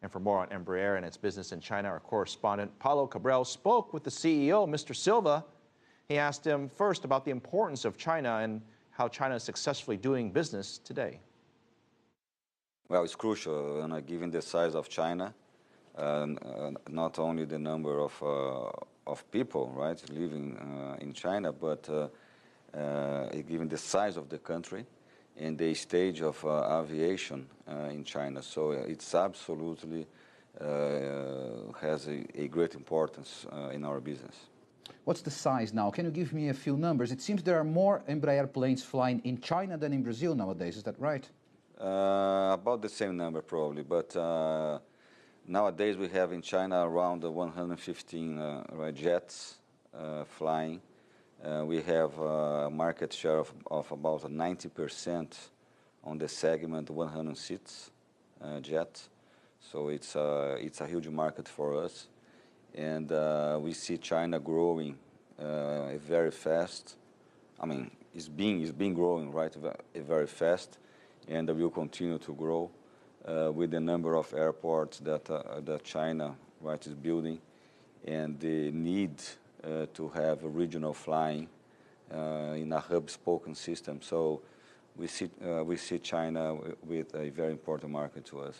And for more on Embraer and its business in China, our correspondent Paulo Cabral spoke with the CEO, Mr. Silva. He asked him first about the importance of China and how China is successfully doing business today. Well, it's crucial, given the size of China, not only the number of people, right, living in China, but given the size of the country and the stage of aviation in China. So it's absolutely has a great importance in our business. What's the size now? Can you give me a few numbers? It seems there are more Embraer planes flying in China than in Brazil nowadays. Is that right? About the same number, probably. But nowadays we have in China around 115 jets flying. We have a market share of about 90% on the segment 100 seats jet. So it's a huge market for us. And we see China growing very fast. I mean, it's been growing very fast, and will continue to grow with the number of airports that China is building, and the need to have regional flying in a hub-spoken system. So we see China with a very important market to us.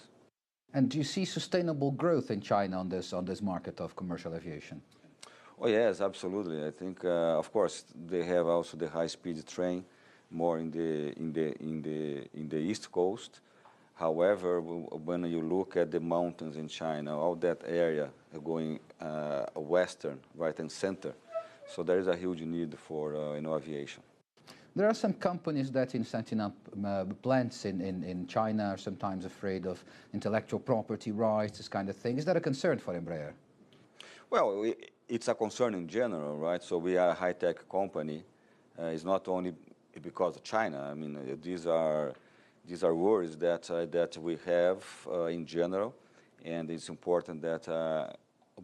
And do you see sustainable growth in China on this market of commercial aviation? Oh yes, absolutely. I think, of course, they have also the high-speed train more in the East Coast. However, when you look at the mountains in China, all that area going western, right and center, so there is a huge need for aviation. There are some companies that in setting up plants in China are sometimes afraid of intellectual property rights, this kind of thing. Is that a concern for Embraer? Well, it's a concern in general, right? So we are a high-tech company. It's not only because of China. I mean, these are worries that we have in general, and it's important that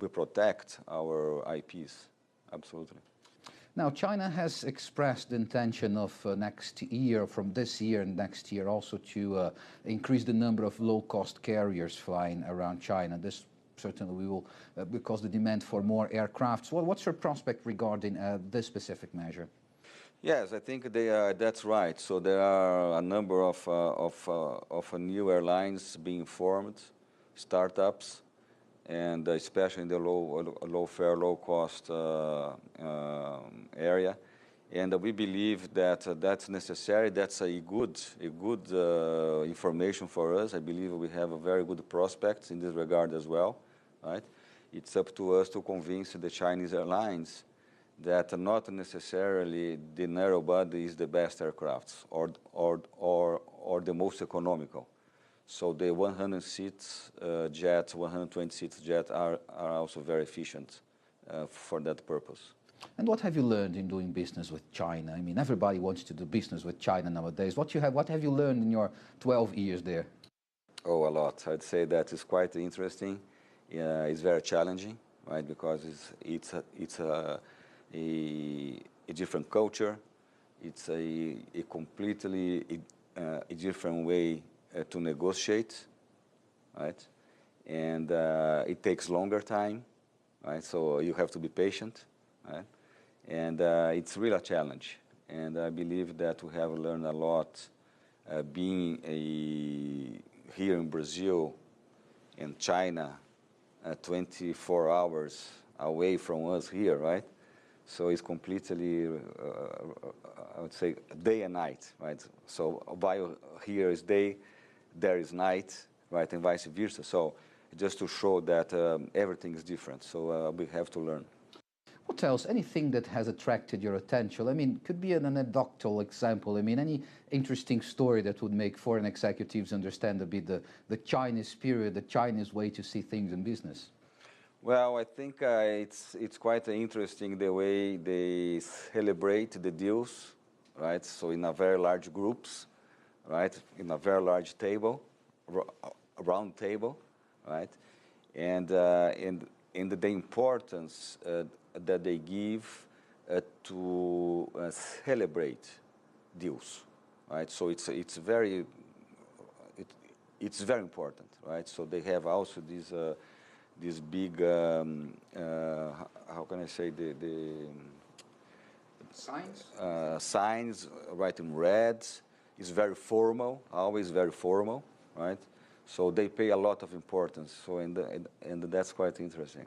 we protect our IPs. Absolutely. Now, China has expressed the intention of next year, from this year and next year, also to increase the number of low-cost carriers flying around China. This certainly will because the demand for more aircrafts. Well, what's your prospect regarding this specific measure? Yes, I think that's right. So there are a number of new airlines being formed, startups, and especially in the low-fare, low-cost area. And we believe that that's necessary. That's a good information for us. I believe we have a very good prospects in this regard as well, right? It's up to us to convince the Chinese airlines that not necessarily the narrow body is the best aircrafts or the most economical. So the 100 seats jets, 120 seats jet are also very efficient for that purpose. And what have you learned in doing business with China? I mean, everybody wants to do business with China nowadays. What have you learned in your 12 years there? Oh, a lot. I'd say that is quite interesting. It's very challenging, right? Because it's a different culture. It's a completely different way to negotiate, right? And it takes longer time, right? So you have to be patient, right? And it's really a challenge. And I believe that we have learned a lot being here in Brazil and China 24 hours away from us here, right? So it's completely, I would say, day and night, right? So while here is day, there is night, right, and vice versa. So just to show that everything is different. So we have to learn. What else? Anything that has attracted your attention? I mean, could be an anecdotal example. I mean, any interesting story that would make foreign executives understand a bit the Chinese spirit, the Chinese way to see things in business? Well, I think it's quite interesting the way they celebrate the deals, right? So in a very large groups, right? In a very large table, a round table, right? And the importance that they give to celebrate deals, right? So it's very it's very important, right? So they have also this big, how can I say, the Signs? signs right in red. It's very formal, always very formal, right? So they pay a lot of importance. So and that's quite interesting.